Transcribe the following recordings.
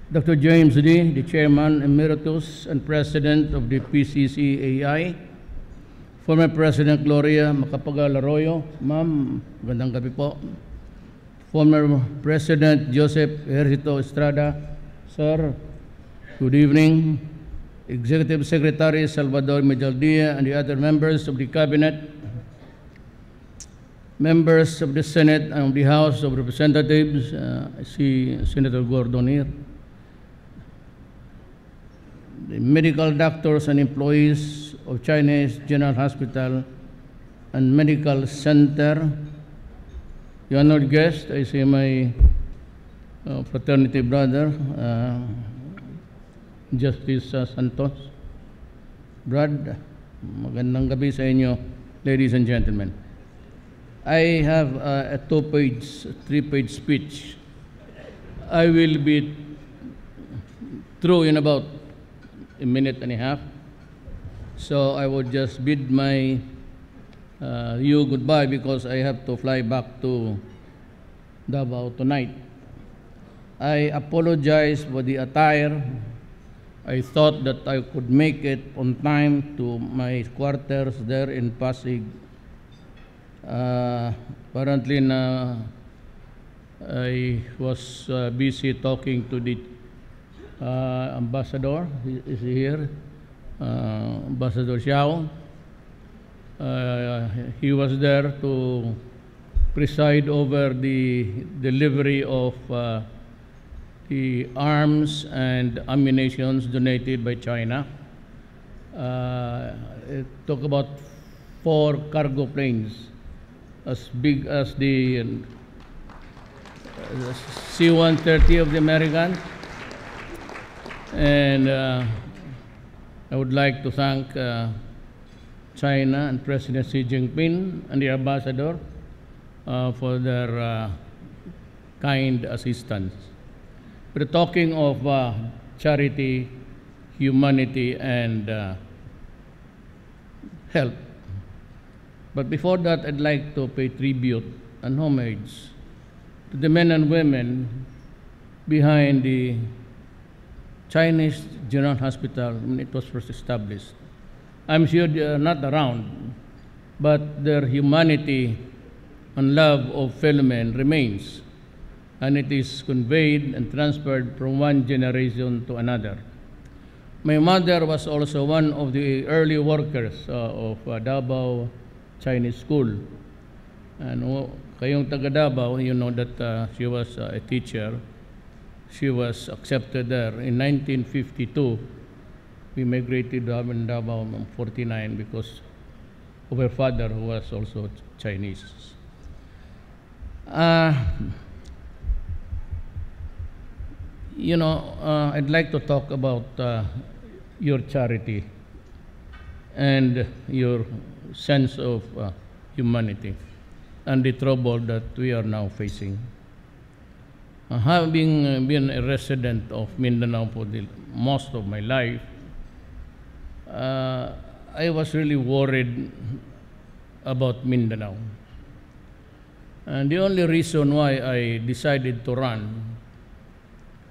Dr. James Lee, the Chairman Emeritus and President of the PCCAI, former President Gloria Macapagal Arroyo, Ma'am, magandang gabi po. Former President Joseph Ejercito Estrada, Sir, good evening. Executive Secretary Salvador Medaldia and the other members of the Cabinet, members of the Senate and of the House of Representatives, I see Senator Gordon here, the medical doctors and employees of Chinese General Hospital and Medical Center, the honored guest, I see my fraternity brother, Justice Santos. Brad, magandang gabi sa inyo, ladies and gentlemen. I have a three-page speech. I will be through in about a minute and a half. So I would just bid my you goodbye because I have to fly back to Davao tonight. I apologize for the attire. I thought that I could make it on time to my quarters there in Pasig. Apparently, I was busy talking to the ambassador. Is he here? Ambassador Xiao. He was there to preside over the delivery of the arms and ammunition donated by China. It took about 4 cargo planes as big as the C-130 of the Americans. And I would like to thank China and President Xi Jinping and the ambassador for their kind assistance. We're talking of charity, humanity, and help. But before that, I'd like to pay tribute and homage to the men and women behind the Chinese General Hospital when it was first established. I'm sure they are not around, but their humanity and love of fellow men remains, and it is conveyed and transferred from one generation to another. My mother was also one of the early workers of Davao Chinese School. And kayong taga Davao, you know that she was a teacher. She was accepted there. In 1952, we migrated to Davao in 49 because of her father, who was also Chinese. I'd like to talk about your charity and your sense of humanity and the trouble that we are now facing. Having been a resident of Mindanao for the most of my life, I was really worried about Mindanao. And the only reason why I decided to run,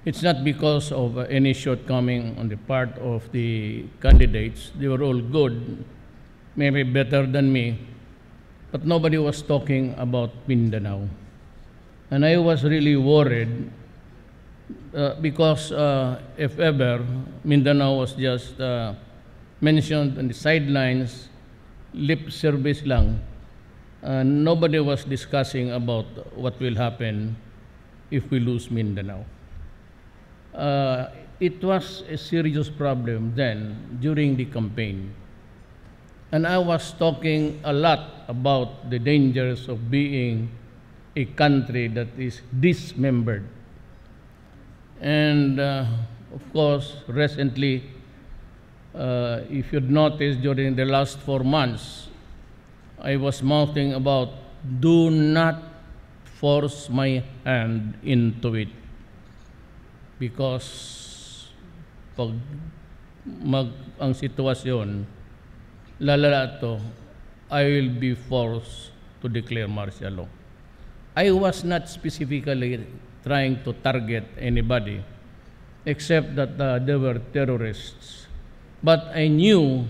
it's not because of any shortcoming on the part of the candidates. They were all good, maybe better than me, but nobody was talking about Mindanao. And I was really worried because if ever, Mindanao was just mentioned on the sidelines, lip service lang. Nobody was discussing about what will happen if we lose Mindanao. It was a serious problem then during the campaign. And I was talking a lot about the dangers of being a country that is dismembered. And of course, recently, if you'd noticed during the last 4 months, I was mouthing about, do not force my hand into it. Because pag ang sitwasyon, lalala to, I will be forced to declare martial law. I was not specifically trying to target anybody. except that they were terrorists. But I knew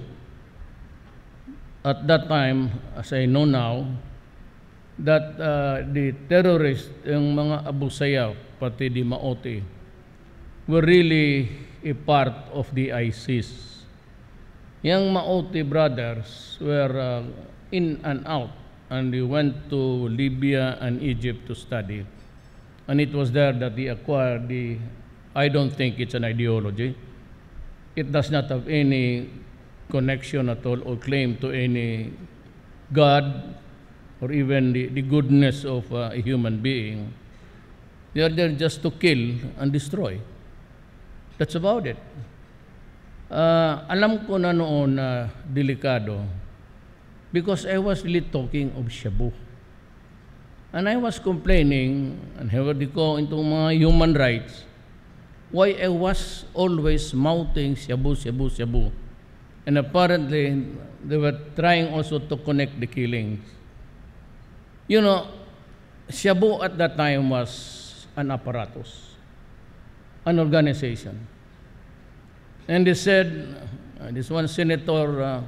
at that time, as I know now, that the terrorists, yung mga Abu Sayyaf, pati di Maote, were really a part of the ISIS. Yung Maote brothers were in and out, and they went to Libya and Egypt to study. And it was there that they acquired I don't think it's an ideology. It does not have any connection at all or claim to any God or even the goodness of a human being. They are there just to kill and destroy. That's about it. Alam ko na noon na delikado because I was really talking of Shabu. And I was complaining, and here they go into mga human rights, why I was always mouthing Shabu, Shabu, Shabu. And apparently, they were trying also to connect the killings. You know, Shabu at that time was an apparatus, an organization. And they said, this one senator,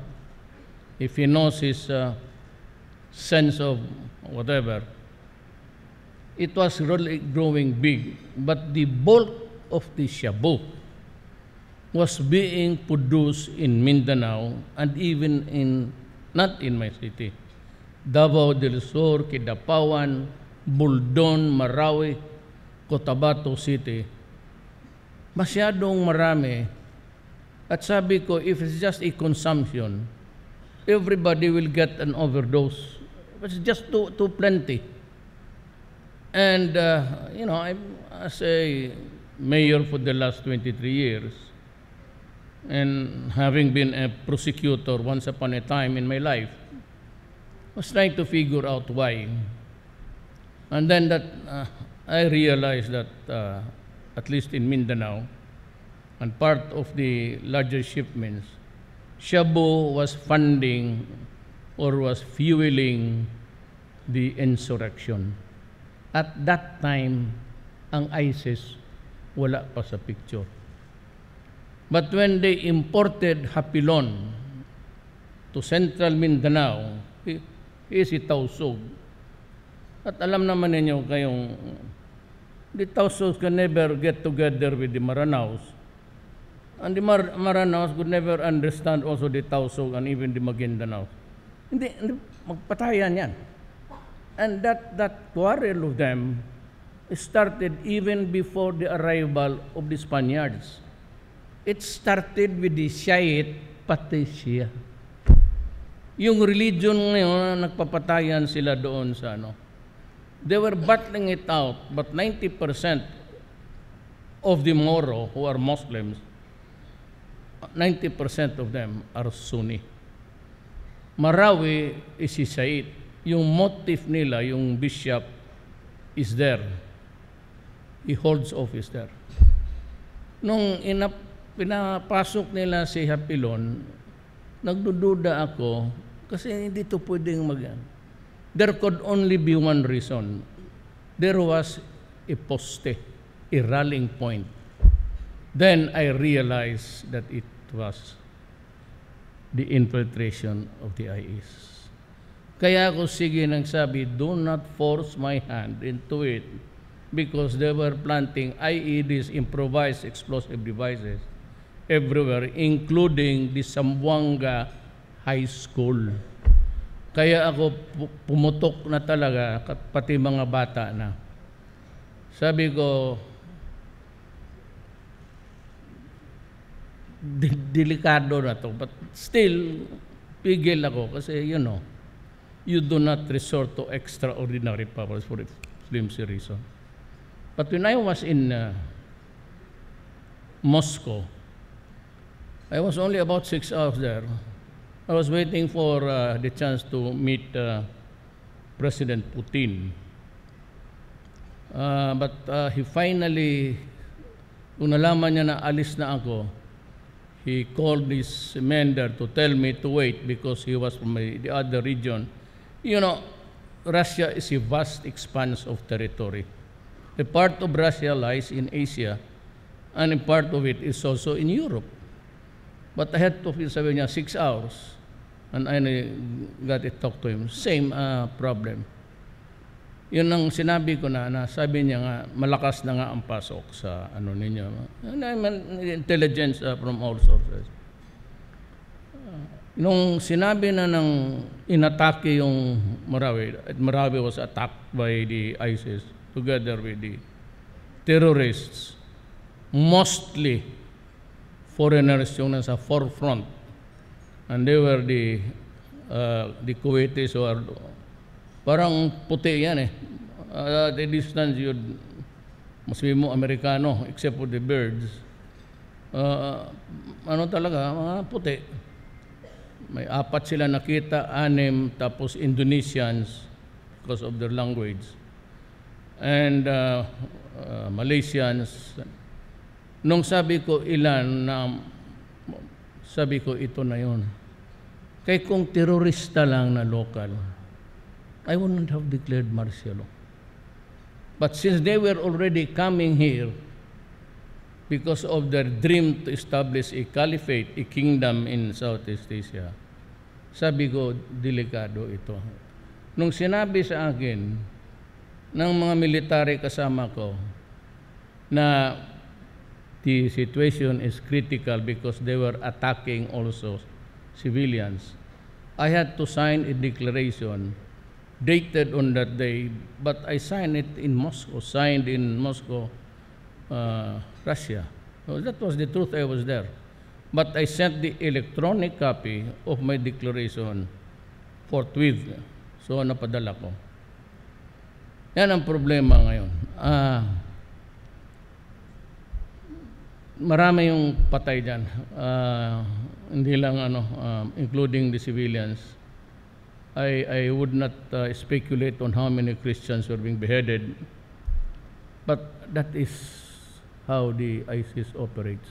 if he knows his sense of whatever, it was really growing big. But the bulk of the Shabu was being produced in Mindanao and even not in my city, Davao del Sur, Kidapawan, Buldon, Marawi, Cotabato City. Masyadong marami. At sabi ko, if it's just a consumption, everybody will get an overdose. It's just too plenty. And, you know, as a mayor for the last 23 years, and having been a prosecutor once upon a time in my life, I was trying to figure out why. And then I realized that, at least in Mindanao, and part of the larger shipments, Shabu was funding or was fueling the insurrection. At that time, ang ISIS wala pa sa picture. But when they imported Hapilon to central Mindanao, is Tausug. At alam naman ninyo kayong, the Tausug can never get together with the Maranaos. And the Maranaos could never understand also the Tausug and even the Maguindanao. Hindi magpatayan yan. And that quarrel of them started even before the arrival of the Spaniards. It started with the Shiite Patricia. Yung religion ngayon, nagpapatayan sila doon sa ano. They were battling it out, but 90% of the Moro who are Muslims, 90% of them are Sunni. Marawi is Shiite. Yung motif nila, yung bishop, is there. He holds office there. Nung pinapasok nila si Hapilon, nagdududa ako kasi hindi to pwedeng mag-yan. There could only be one reason. There was a poste, a rallying point. Then I realized that it was the infiltration of the IS. Kaya ako sige nang sabi, do not force my hand into it because they were planting IEDs, improvised explosive devices, everywhere, including the Zamboanga High School. Kaya ako pumutok na talaga, pati mga bata na. Sabi ko, delikado na to, but still, pigil ako kasi, you know, you do not resort to extraordinary powers for a flimsy reason. But when I was in Moscow, I was only about 6 hours there. I was waiting for the chance to meet President Putin. But he finally, kung nalaman niya na alis na ako, he called his men there to tell me to wait because he was from the other region. You know, Russia is a vast expanse of territory. A part of Russia lies in Asia, And a part of it is also in Europe. But I had to, sabi niya, 6 hours. And I got to talk to him. Same problem. Yun ang sinabi ko na sabi niya nga, malakas na nga ang pasok sa ano ninyo. Intelligence from all sources. Nung sinabi na ng inatake yung Marawi, Marawi was attacked by the ISIS together with the terrorists, mostly foreigners yung nasa forefront. And they were the Kuwaitis who are parang puti yan eh. At a distance, masbi mo Amerikano, except for the birds. Ano talaga, mga puti. May 4 sila nakita, 6, tapos Indonesians because of their language. And Malaysians. Nung sabi ko ilan, sabi ko ito na yun. Kaya kung terorista lang na local, I wouldn't have declared martial law. But since they were already coming here because of their dream to establish a caliphate, a kingdom in Southeast Asia, sabi ko, delikado ito. Nung sinabi sa akin ng mga military kasama ko na the situation is critical because they were attacking also civilians, I had to sign a declaration dated on that day, but I signed it in Moscow, Russia. So that was the truth, I was there. But I sent the electronic copy of my declaration forthwith. So napadala ko. Yan ang problema ngayon. Marami yung patay dyan. Hindi lang including the civilians. I would not speculate on how many Christians were being beheaded, but that is how the ISIS operates.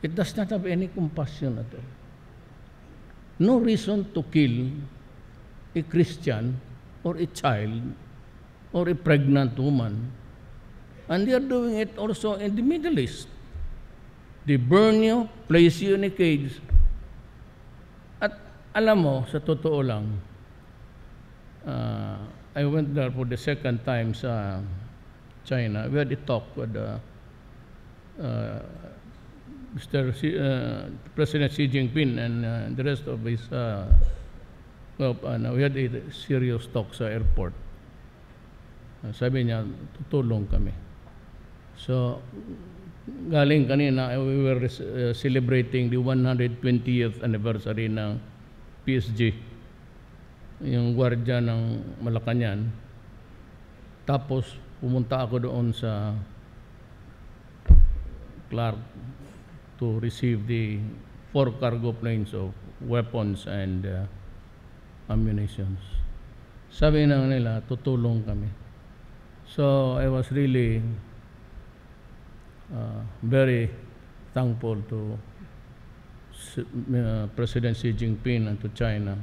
It does not have any compassion at all. No reason to kill a Christian or a child or a pregnant woman. And they are doing it also in the Middle East. They burn you, place you in a cage. At alam mo, sa totoo lang, I went there for the second time sa China. We had a talk with President Xi Jinping and the rest of his, we had a serious talk sa airport. Sabi niya, tutulong kami. So, galing kanina, we were celebrating the 120th anniversary ng PSG, yung gwardiya ng Malacanang. Tapos, pumunta ako doon sa Clark to receive the 4 cargo planes of weapons and ammunitions. Sabi na nila, tutulong kami. So, I was really very thankful to President Xi Jinping and to China,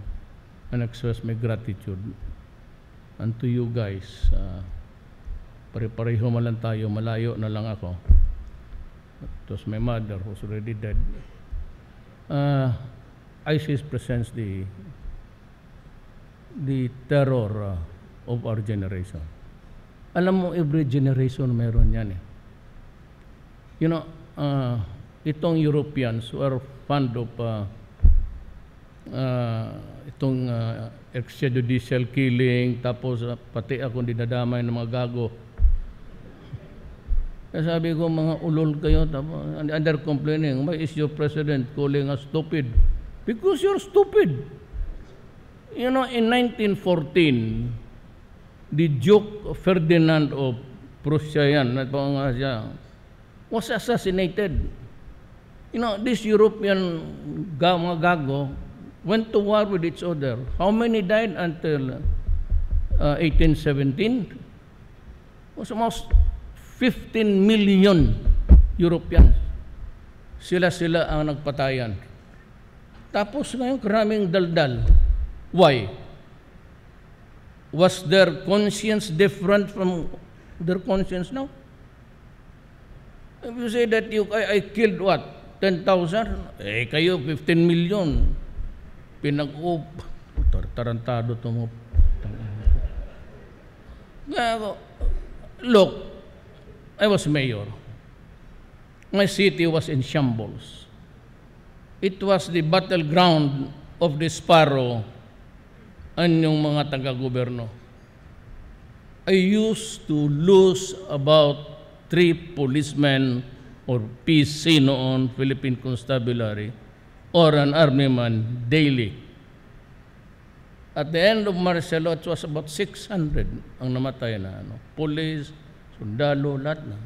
and express my gratitude. And to you guys, pare-pareho man lang tayo, malayo na lang ako. It was my mother who's already dead. ISIS presents the terror of our generation. Alam mo, every generation meron yan eh. You know, itong Europeans who are fond of itong extrajudicial killing, tapos pati ako dinadamay ng mga gago. Kaya sabi ko, mga ulol kayo, and they're complaining, why is your president calling us stupid? Because you're stupid. You know, in 1914, the Duke Ferdinand of Prussia yan, was assassinated. You know, this European mga gago went to war with each other. How many died until 1817? It was almost 15 million Europeans. Sila ang nagpatayan. Tapos ngayon, karaming daldal. Why? Was their conscience different from their conscience now? If you say that I killed what? 10,000? Eh, kayo 15 million. Pinag-up. Tarantado ito mo. Look, I was mayor. My city was in shambles. It was the battleground of the sparrow and yung mga taga-goberno. I used to lose about 3 policemen or PC noon, Philippine Constabulary, or an army man daily. At the end of martial law, it was about 600 ang namatay na. Police, sundalo, lahat na.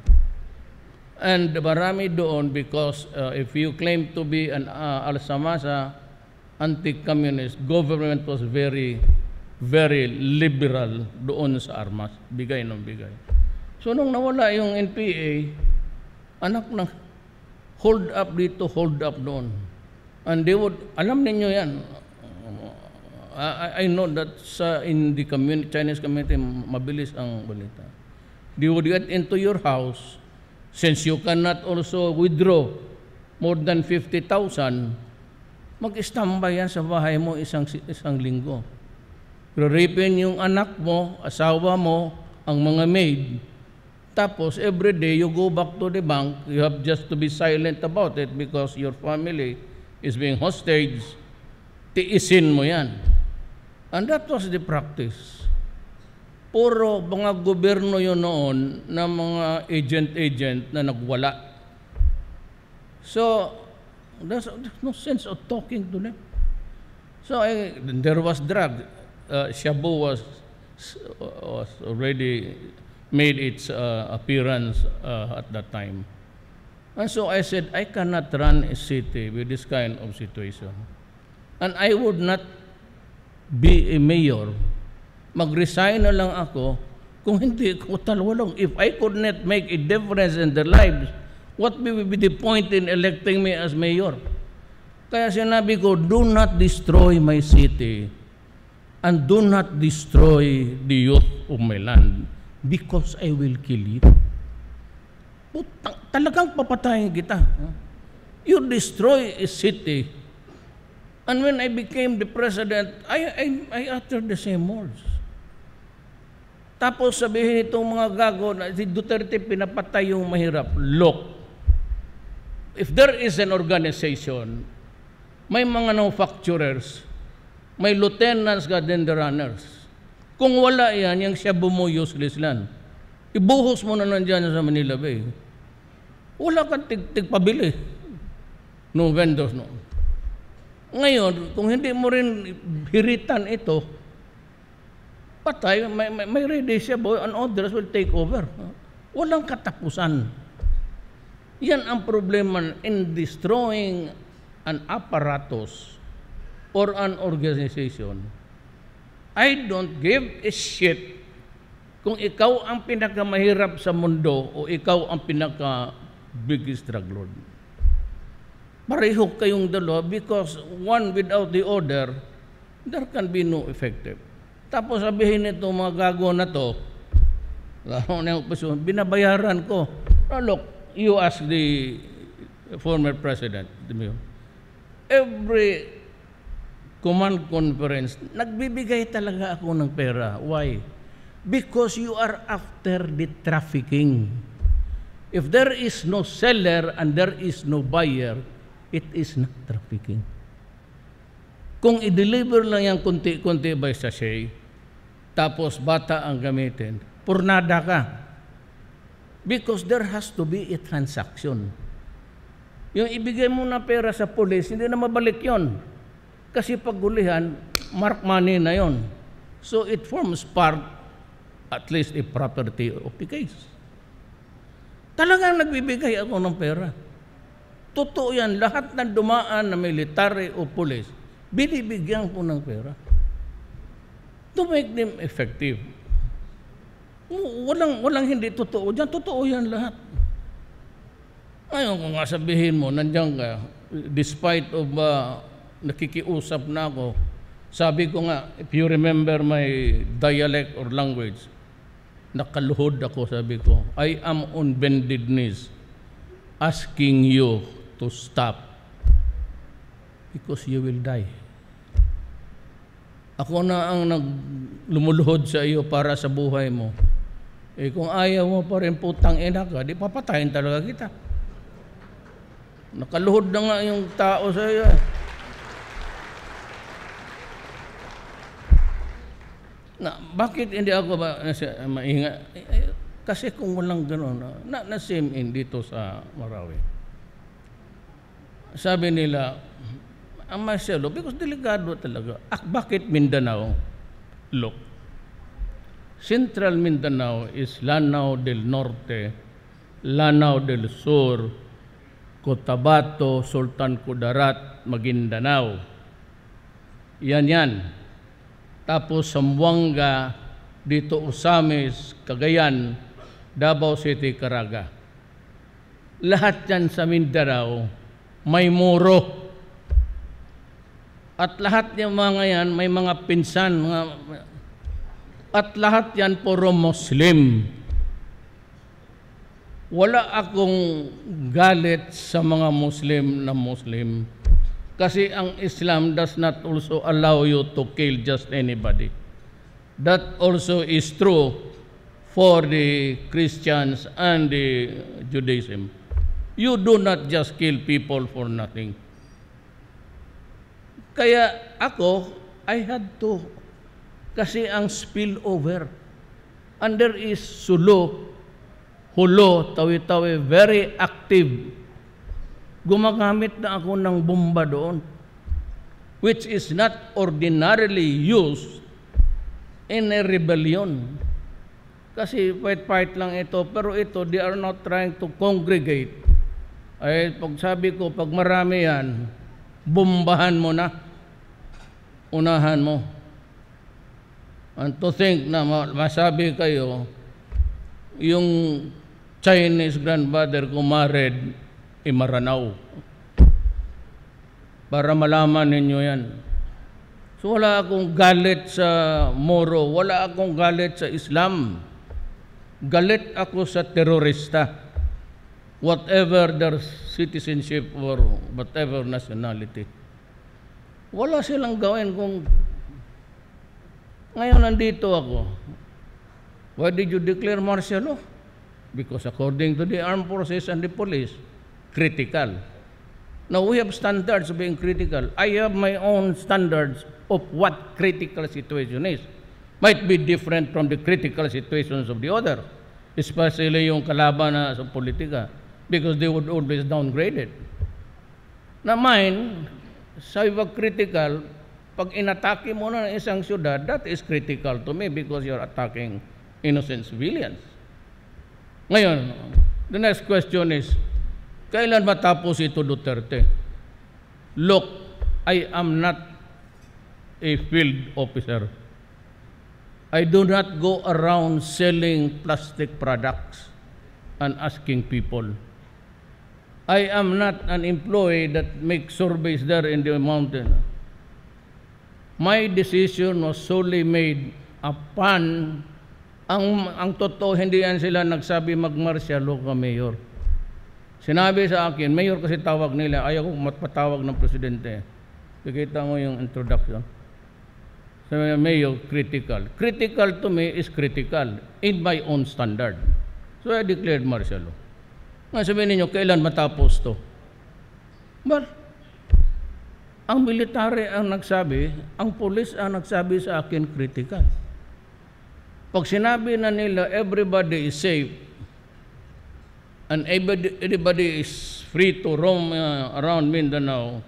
And marami doon because if you claim to be an Alsamasa, anti-communist, government was very liberal doon sa armas. Bigay ng bigay. So nung nawala yung NPA, anak na hold up dito, hold up doon. And they would, alam ninyo yan, I know that in the community, Chinese community, mabilis ang balita. They would get into your house, since you cannot also withdraw more than 50,000, mag-standby yan sa bahay mo isang linggo. Reripin yung anak mo, asawa mo, ang mga maid. Tapos, every day, you go back to the bank, you have just to be silent about it because your family is being hostage. Tiisin mo yan. And that was the practice. Puro mga gobyerno yun noon na mga agent na nagwala. So, there's no sense of talking to them. So, there was drug. Shabu was already made its appearance at that time. And so I said, I cannot run a city with this kind of situation. And I would not be a mayor. Mag-resign na lang ako kung hindi ko talwalong. If I could not make a difference in their lives, what will be the point in electing me as mayor? Kaya sinabi ko, do not destroy my city and do not destroy the youth of my land because I will kill you. Putang, talagang papatayin kita. You destroy a city. And when I became the president, I uttered the same words. Tapos sabihin itong mga gago na si Duterte pinapatay yung mahirap. Look, if there is an organization, may mga manufacturers, may lieutenants, garden runners. Kung wala yan, yung Shabu mo useless lang. Ibuhos mo na nandyan sa Manila Bay. Wala kang tigpabili. No vendors, no. Ngayon, kung hindi mo rin hiritan ito, patay, may ready siya, boy, and others will take over. Walang katapusan. Yan ang problema in destroying an apparatus or an organization. I don't give a shit kung ikaw ang pinakamahirap sa mundo o ikaw ang pinaka-biggest drug lord. Pareho kayong dalawa because one without the other, there can be no effective. Tapos sabihin nito mga gago na to, binabayaran ko. Look, you ask the former president, every command conference, nagbibigay talaga ako ng pera. Why? Because you are after the trafficking. If there is no seller and there is no buyer, it is not trafficking. Kung i-deliver lang yung konti-konti by sachet, tapos bata ang gamitin, purnada ka. Because there has to be a transaction. Yung ibigay mo na pera sa police, hindi na mabalik yon. Kasi paggulihan, mark money na yon. So it forms part, at least a property of the case. Talagang nagbibigay ako ng pera. Totoo yan, lahat ng dumaan na military o police, binibigyan ko ng pera. To make them effective. Walang hindi totoo dyan. Totoo yan lahat. Ngayon, kung nga sabihin mo, nandiyan ka, despite of nakikiusap na ako, sabi ko nga, if you remember my dialect or language, nakaluhod ako, sabi ko, I am on bended knees asking you to stop because you will die. Ako na ang lumuluhod sa iyo para sa buhay mo. Eh kung ayaw mo pa rin putang ina ka, di papatayin talaga kita. Nakaluhod na nga yung tao sa iyo. Na, bakit hindi ako maingat? Kasi kung walang gano'n, na same in dito sa Marawi. Sabi nila, ang Marcelo, because delikado talaga. Bakit Mindanao? Look, Central Mindanao is Lanao del Norte, Lanao del Sur, Cotabato, Sultan Kudarat, Maguindanao. Yan. Tapos Zamboanga, dito Osamis, Cagayan, Davao City, Caraga. Lahat yan sa Mindanao may muro. At lahat yung mga yan may mga pinsan. At lahat yan puro Muslim. Wala akong galit sa mga Muslim na Muslim. Kasi ang Islam does not also allow you to kill just anybody. That also is true for the Christians and the Judaism. You do not just kill people for nothing. Kaya ako, I had to. Kasi ang spillover. And there is Sulu, Hulo, Tawi-Tawi, very active. Gumagamit na ako ng bomba doon, which is not ordinarily used in a rebellion. Kasi fight lang ito, pero ito, they are not trying to congregate. Ay, pag sabi ko, pag marami yan, bombahan mo na, unahan mo. And to think na masabi kayo, yung Chinese grandmother ko married Maranao. Para malaman ninyo yan. So wala akong galit sa Moro, wala akong galit sa Islam. Galit ako sa terorista. Whatever their citizenship or whatever nationality. Wala silang gawin kung ngayon nandito ako. Why did you declare martial law? Because according to the armed forces and the police, critical. Now, we have standards of being critical. I have my own standards of what critical situation is. Might be different from the critical situations of the other, especially yung kalaban na sa politika, because they would always downgrade it. Na mine, sa critical, pag inatake mo na ng isang syudad, that is critical to me because you're attacking innocent civilians. Ngayon, the next question is, kailan matapos ito Duterte? Look, I am not a field officer. I do not go around selling plastic products and asking people. I am not an employee that makes surveys there in the mountain. My decision was solely made upon ang totoo, hindi yan sila nagsabi mag-martial law ka, Mayor. Sinabi sa akin, Mayor kasi tawag nila, ayaw ko matpatawag ng Presidente. Kikita mo yung introduction. Sabi niya, Mayor, critical. Critical to me is critical in my own standard. So I declared martial law. Ngayon sabihin ninyo, kailan matapos to? Well, ang military ang nagsabi, ang police ang nagsabi sa akin critical. Pag sinabi na nila, everybody is safe, and everybody is free to roam around Mindanao,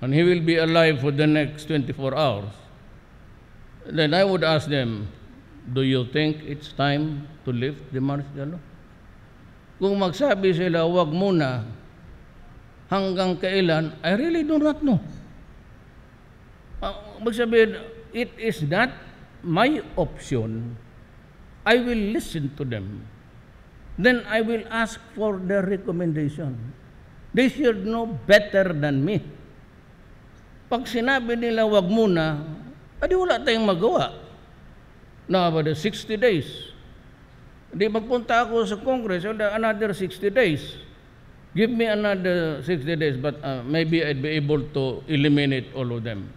and he will be alive for the next 24 hours, then I would ask them, do you think it's time to lift the martial law? Kung magsabi sila, wag muna, hanggang kailan, I really do not know. Magsabihin, it is not my option. I will listen to them. Then I will ask for their recommendation. They should know better than me. Pag sinabi nila wag muna, adi wala tayong magawa. Na about 60 days. Di magpunta ako sa Congress, another 60 days. Give me another 60 days, but maybe I'd be able to eliminate all of them.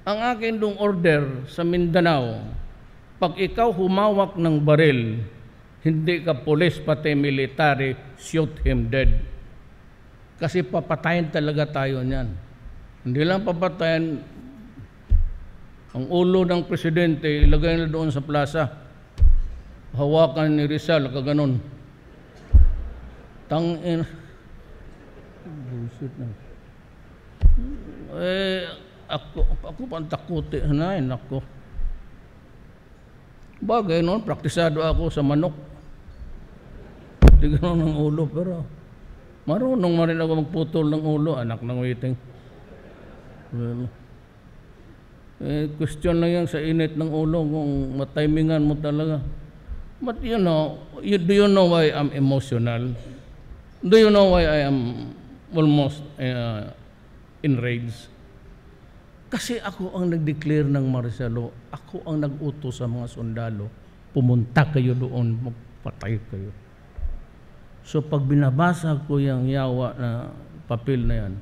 Ang akin dong order sa Mindanao, pag ikaw humawak ng baril, hindi ka police pati military, shoot him dead. Kasi papatayin talaga tayo niyan. Hindi lang papatayin, ang ulo ng presidente, ilagay na doon sa plaza. Hawakan ni Rizal, kaganon. Tangin. Bullshit na. Ako pantakuti na, nako. Bagay noon, praktisado ako sa manok. Hindi gano'n ng ulo, pero marunong ma rin ako magputol ng ulo, anak ng waiting. Well, question lang yan sa init ng ulo kung matimingan mo talaga. But you know, do you know why I'm emotional? Do you know why I am almost enraged? Kasi ako ang nag-declare ng martial law. Ako ang nag-utos sa mga sundalo. Pumunta kayo doon, magpatay kayo. So pag binabasa ko yung yawa na papel na yan,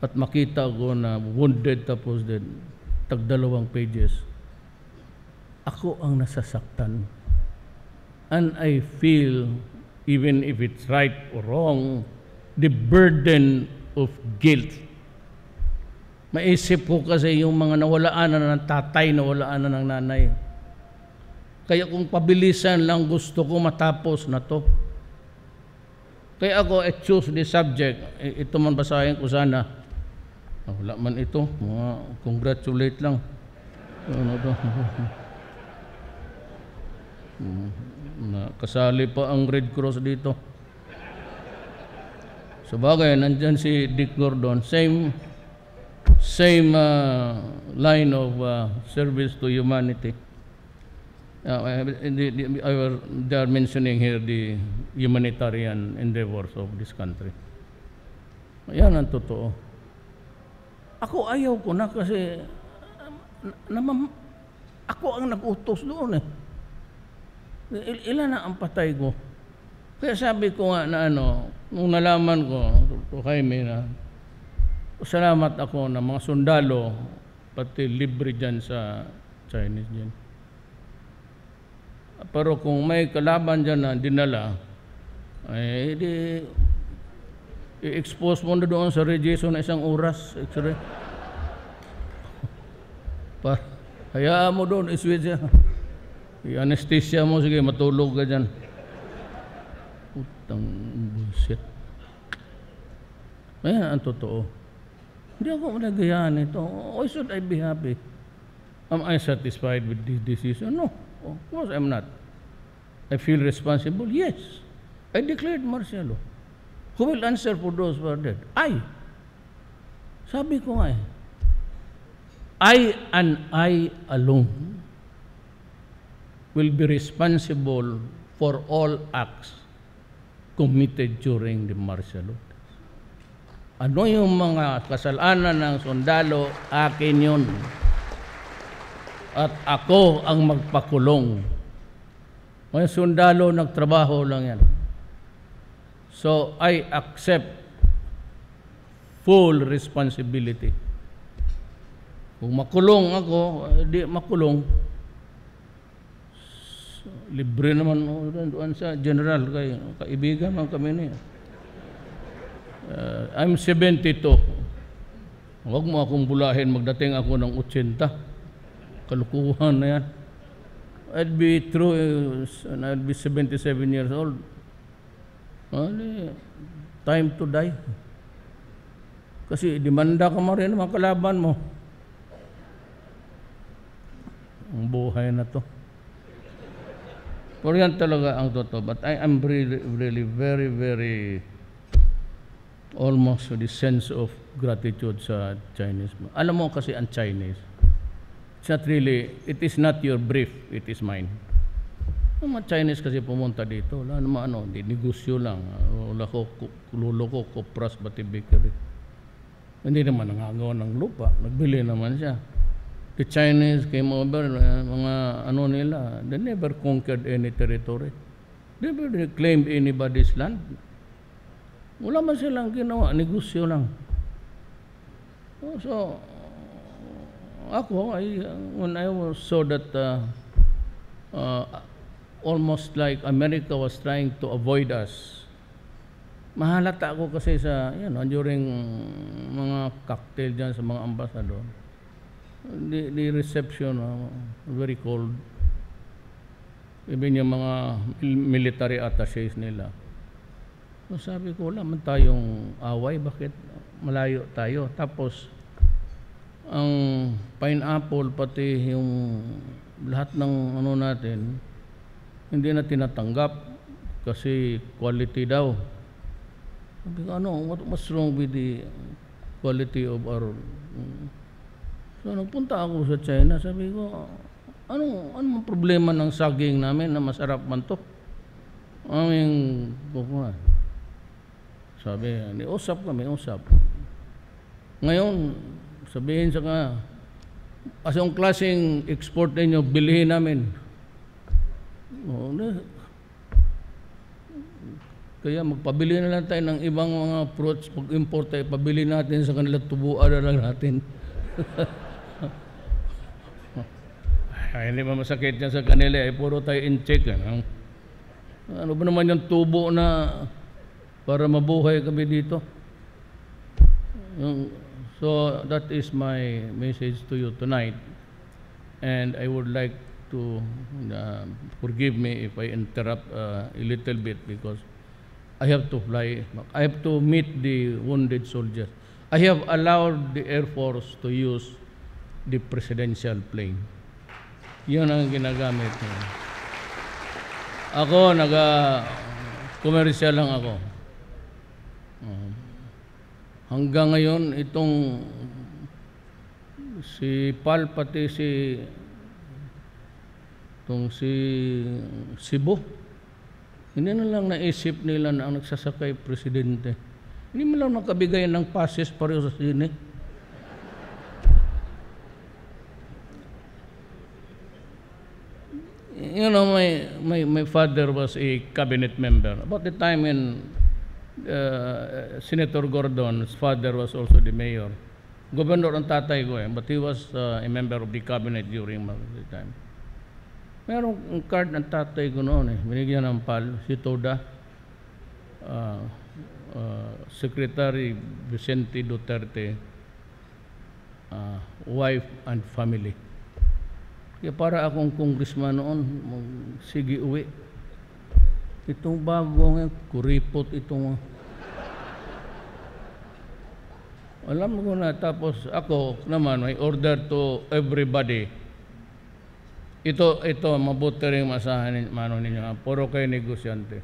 at makita ko na wounded tapos din, tag-2 pages, ako ang nasasaktan. And I feel, even if it's right or wrong, the burden of guilt. Maisip ko kasi yung mga nawalaan na ng tatay, nawalaan na ng nanay. Kaya kung pabilisan lang gusto ko matapos na to. Kaya ako, I choose this subject. Ito man basahin ko sana. Wala man ito. Mga congratulate lang. Ano to? Kasali pa ang Red Cross dito. Sabagay, nandyan si Dick Gordon. Same line of service to humanity. They are mentioning here the humanitarian endeavors of this country. Ayan ang totoo. Ako ayaw ko na kasi ako ang nag-utos doon eh. Ilan na ang patay ko. Kaya sabi ko nga na nung nalaman ko to Jaime na salamat ako na mga sundalo pati libre dyan sa Chinese dyan. Pero kung may kalaban dyan na dinala, ay i-expose mo na doon sa radiation na 1 oras, X-ray. Hayaan mo doon, iswitch siya. I-anesthesia mo, sige, matulog ka dyan. Putang bullshit. Ayan ang totoo. Hindi ako nagayaan ito. Why should I be happy? Am I satisfied with this decision? No. Of course I'm not. I feel responsible? Yes. I declared martial law. Who will answer for those who are dead? I. Sabi ko nga eh. I and I alone will be responsible for all acts committed during the martial law. Ano yung mga kasalanan ng sundalo, akin yun. At ako ang magpakulong. Mga sundalo, nagtrabaho lang yan. So, I accept full responsibility. Kung makulong ako, di makulong. So, libre naman doon sa general, kaibigan man kami niya. I'm 72. Huwag mo akong bulahin, magdating ako ng 80. Kalukuhan na yan. I'd be 77 years old. Time to die. Kasi demanda ka mo rin mga kalaban mo. Ang buhay na to. Pero yan talaga ang totoo. But I am really very, very almost with the sense of gratitude sa Chinese. Alam mo kasi ang Chinese, it's not really, it is not your brief, it is mine. Ang mga Chinese kasi pumunta dito, wala naman di negosyo lang. Wala ko, lulo ko, Kopras, Batibikiri. Hindi naman nangagawa ng lupa, nagbili naman siya. The Chinese came over, mga nila, they never conquered any territory. They never claimed anybody's land. Wala man silang ginawa, negosyo lang. So, ako, when I saw that almost like America was trying to avoid us, mahalata ako kasi sa, during mga cocktail dyan sa mga ambasador. The reception, very cold. Even yung mga military attaches nila. So sabi ko, wala man tayong away, bakit malayo tayo? Tapos, ang pineapple, pati yung lahat ng ano natin, hindi na tinatanggap kasi quality daw. Sabi ko, what's wrong with the quality of our... So nagpunta ako sa China, sabi ko, anong problema ng saging namin na masarap man to? Sabi, usap kami. Ngayon, sabihin sa ka, asong klaseng export ninyo, bilhin namin. Kaya magpabili na lang tayo ng ibang mga fruits, pag-import tayo, pabili natin sa kanila, tubuan na lang natin. Hindi ba masakit yan sa kanila, puro tayo in-check. Ano ba naman yung tubo na para mabuhay kami dito? So that is my message to you tonight, and I would like to forgive me if I interrupt a little bit because I have to fly. I have to meet the wounded soldiers. I have allowed the Air Force to use the presidential plane. Yun ang ginagamit niya. Ako, commercial lang ako. Hanggang ngayon, itong si Pal, pati si Cebu, hindi na lang naisip nila na ang nagsasakay presidente. Hindi mo lang nakabigayan ng passes pareho sa sine. My father was a cabinet member. About the time when Senator Gordon's father was also the mayor. Governor ang tatay ko but he was a member of the cabinet during the time. Merong card ng tatay ko noon binigyan ng PAL, si Toda, Secretary Vicente Duterte, wife and family. Kaya para akong congressman noon, sige uwi. Itong bagong kuripot itong... Alam ko na, tapos ako naman, may order to everybody. Ito, mabuti rin masahan ninyo. Puro kayo negosyante.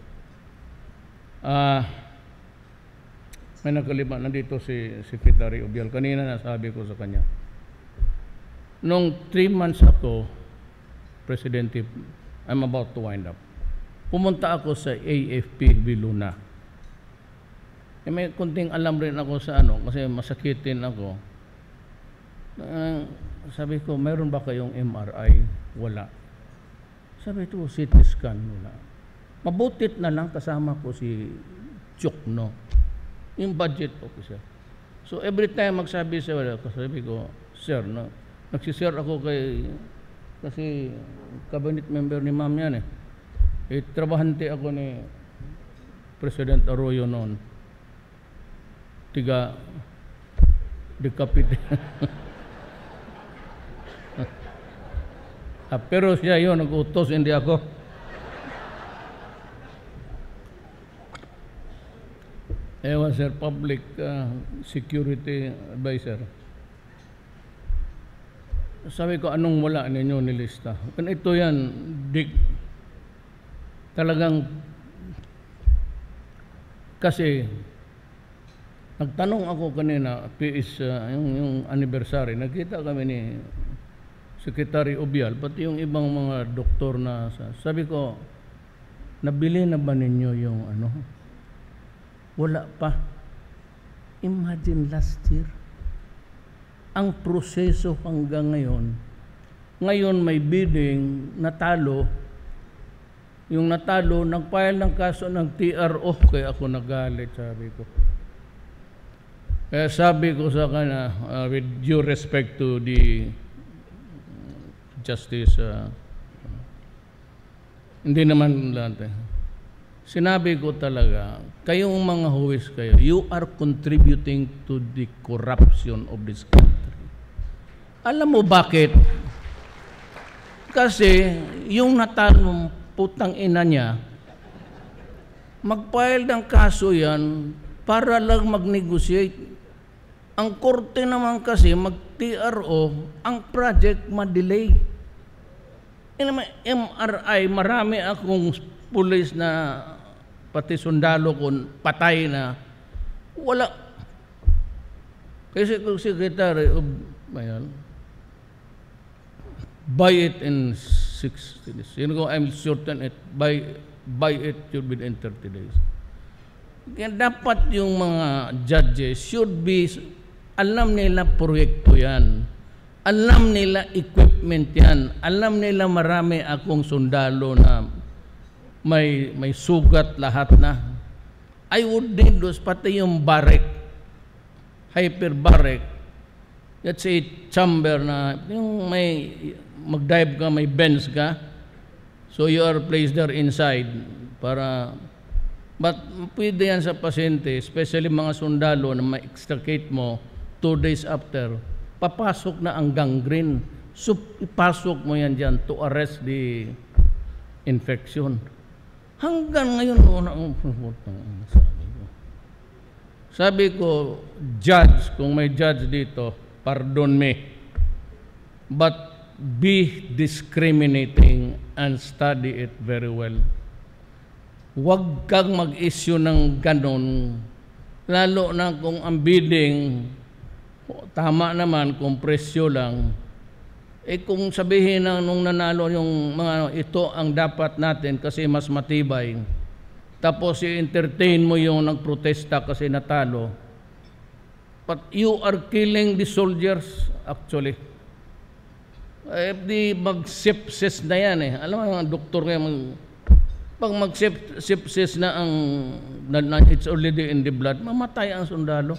May nakaliban, nandito si Secretary Ubial. Kanina nasabi ko sa kanya. Nung 3 months ako, Presidente, I'm about to wind up. Pumunta ako sa AFP Viluna. May kunting alam rin ako sa kasi masakitin ako. Sabi ko, mayroon ba kayong MRI? Wala. Sabi ko, CT scan, wala. Mabutit na lang kasama ko si Chukno, yung budget officer. So every time magsabi siya, sabi ko, sir, nagsishare ako kasi cabinet member ni ma'am yan trabahante ako ni President Arroyo noon. Tiga Cavite. Pero siya yun, nag-utos, hindi ako. Ewan sir, public security advisor. Sabi ko, anong wala ninyo nilista? Ito yan, talagang kasi nagtanong ako kanina, yung anniversary, nagkita kami ni Secretary Ubial, pati yung ibang mga doktor na sabi ko, nabili na ba ninyo yung Wala pa. Imagine last year. Ang proseso hanggang ngayon may bidding, natalo, Yung natalo, nag-file ng kaso ng TRO, kaya ako nagalit, sabi ko. Kaya sabi ko sa kanya, with due respect to the justice, hindi naman lahat. Sinabi ko talaga, kayong mga huwis kayo, you are contributing to the corruption of this country. Alam mo bakit? Kasi yung natalong putang ina niya, mag-file ng kaso yan para lang mag-negotiate. Ang korte naman kasi, mag-TRO, ang project ma-delay. MRI, marami akong pulis na pati sundalo ko patay na wala. Kasi kung secretary of buy it in 60 days. You know, I'm certain it buy it should be in 30 days. Kaya dapat yung mga judges should be alam nila proyekto yan. Alam nila equipment yan. Alam nila marami akong sundalo na may sugat lahat na. I would need those, pati yung barrack, hyperbarrack, let's say chamber na, yung may mag-dive ka, may bench ka, so you are placed there inside para, but pwede yan sa pasyente, especially mga sundalo na ma-extricate mo 2 days after, papasok na ang gangrene. So, ipasok mo yan dyan to arrest the infection. Hanggang ngayon, sabi ko, judge, kung may judge dito, pardon me, but be discriminating and study it very well. Huwag kang mag-issue ng ganon, lalo na kung ang bidding, tama naman kung presyo lang, kung sabihin na nung nanalo yung mga ito ang dapat natin kasi mas matibay, tapos i-entertain mo yung nagprotesta kasi natalo, but you are killing the soldiers actually. Di mag-sepsis na yan eh. Alam mo, ang doktor kaya pag mag-sepsis na it's already in the blood, mamatay ang sundalo.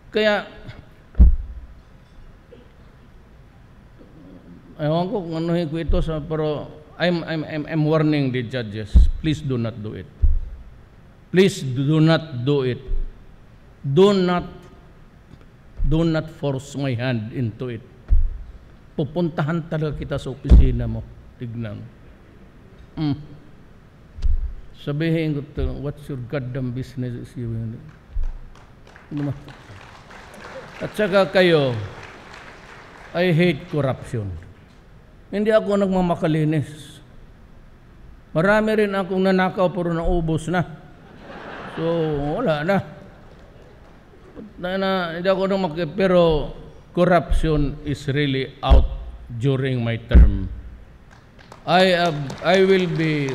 Kaya ewan ko kung anuhin ko ito pero I'm warning the judges. Please do not do it. Please do not do it. Do not force my hand into it. Pupuntahan talaga kita sa opisina mo. Tignan. Sabihin ko, what's your goddamn business? At saka kayo, I hate corruption. Hindi ako nagmamakalinis. Marami rin akong nanakaw pero naubos na. So, wala na. Hindi ako pero corruption is really out during my term. I will be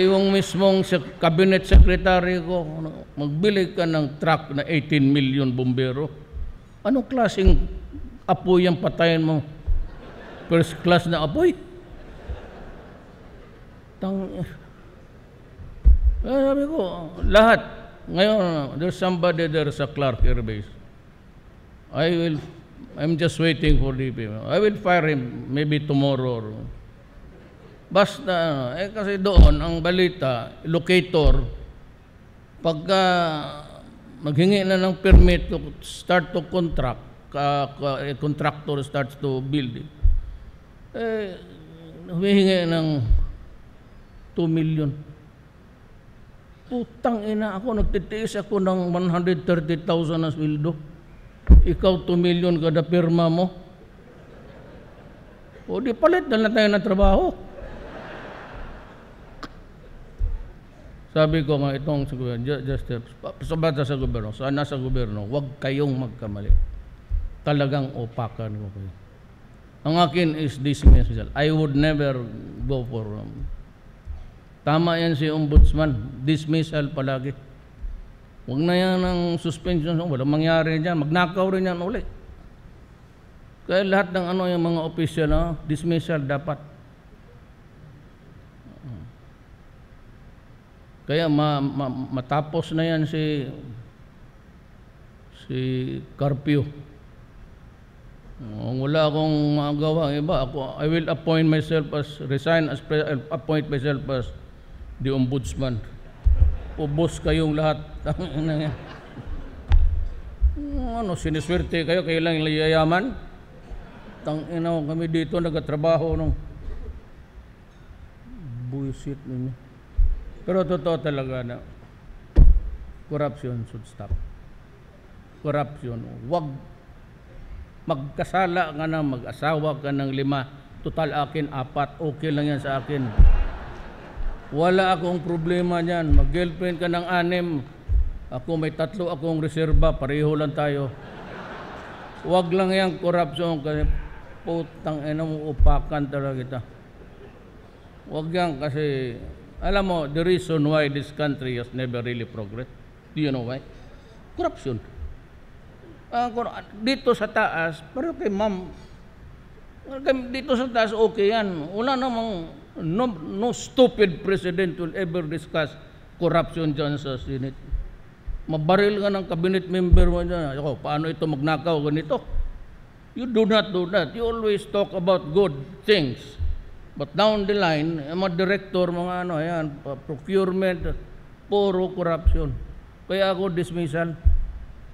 yung mismong cabinet secretary ko, magbili ka ng truck na 18 million bombero. Anong klaseng apoy ang patayin mo? First class na apoy? Sabi ko, lahat. Ngayon, there's somebody there sa Clark Air Base. I'm just waiting for the people. I will fire him maybe tomorrow. Basta, kasi doon, ang balita, locator, pagka maghingi na ng permit to start to contract, contractor starts to build it, humihingi ng 2 million. Putang ina ako, nagtitiis ako ng 130,000 na sweldo. Ikaw 2 million kada pirma mo. O di palit na tayo ng trabaho. Sabi ko nga itong sa gobyerno, sana sa gobyerno, huwag kayong magkamali. Talagang opakan ko kayo. Ang akin is dismissal. I would never go for tama yan si ombudsman, dismissal palagi. Huwag na yan ng suspension, walang mangyari dyan, magnakaw rin yan ulit. Kaya lahat ng yung mga opisyal, dismissal dapat. Kaya matapos na yan si Carpio. Wala akong magawa iba. I will appoint myself appoint myself as the ombudsman. Ubos kayong lahat. Ano, siniswerte kayo, kailang yayaman? Tangina kami dito nagatrabaho nung bullshit ninyo. Pero totoo talaga na corruption should stop. Corruption. Wag magkasala ka na, mag-asawa ka ng 5, total akin 4, okay lang yan sa akin. Wala akong problema niyan. Mag-girlfriend ka ng 6, ako may 3 akong reserba, pareho lang tayo. Wag lang yan corruption kasi putang ina mo, upakan talaga kita. Wag yan kasi, alam mo, the reason why this country has never really progressed, do you know why? Corruption. Dito sa taas, pero kay ma'am, dito sa taas okay yan. Wala namang, no stupid president will ever discuss corruption dyan sa Senate. Mabaril ka ng cabinet member mo dyan. Ako, paano ito magnakaw ganito? You do not do that. You always talk about good things. But down the line, mga director, mga ano, ayan, procurement, puro corruption. Kaya ako dismissal.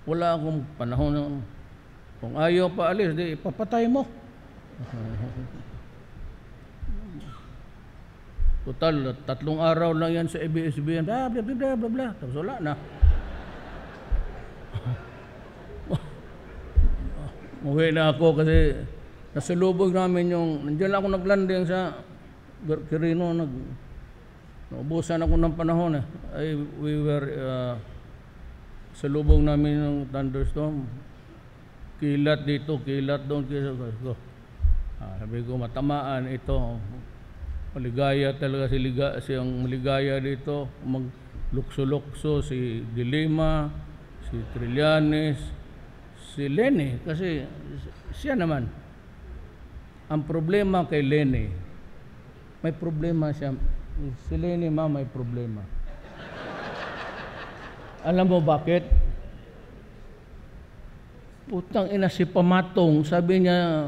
Wala akong panahon. Kung ayaw pa alis, di ipapatay mo. Total, 3 araw lang yan sa ABS-CBN. Blah, blah, blah, blah, blah. Tapos wala na. Uwi na ako kasi nasalubog namin yung, nandiyan lang ako naglanding sa Quirino, naubusan ako ng panahon we were, salubog namin yung thunderstorm, kilat dito, kilat doon, sabi ko matamaan ito, maligaya talaga siyang maligaya dito, maglukso-lukso si Dilima, si Trillanes, si Lene, kasi siya naman. Ang problema kay Lene, may problema siya. Si Lene may problema. Alam mo bakit? Putang ina si Pamatong, sabi niya,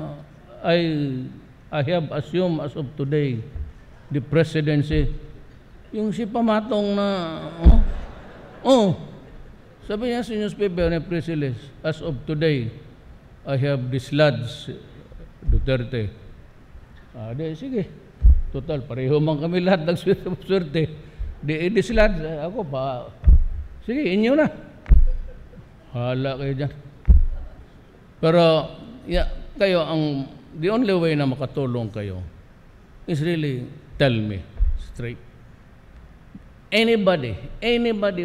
I have assumed as of today the presidency. Yung si Pamatong na, sabi niya sa newspaper na press release, as of today, I have dislodged Duterte. Sige. Total, pareho man kami lahat nagswerte. Dislodge. Ako pa. Sige, inyo na. Hala kayo dyan. Pero, kayo, the only way na makatulong kayo is really tell me straight. Anybody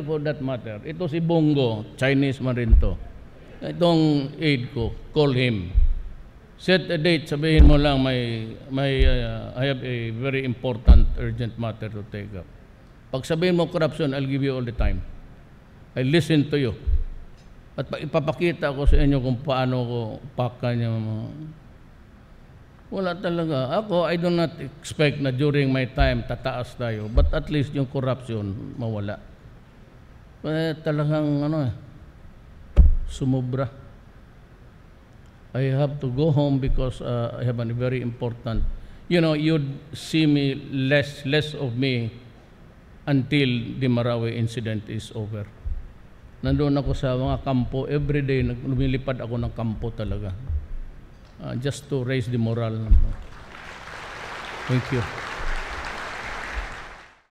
for that matter. Ito si Bongo, Chinese man rin to. Itong aide ko, call him. Set a date, sabihin mo lang, I have a very important, urgent matter to take up. Pag sabihin mo corruption, I'll give you all the time. I'll listen to you. At ipapakita ko sa inyo kung paano ko pakan yung wala talaga. Ako, I do not expect na during my time tataas tayo. But at least yung corruption, mawala. Talagang sumubra. I have to go home because I have a very important, you'd see me less of me until the Marawi incident is over. Nandoon ako sa mga kampo, everyday lumilipad ako ng kampo talaga. Just to raise the morale. Thank you.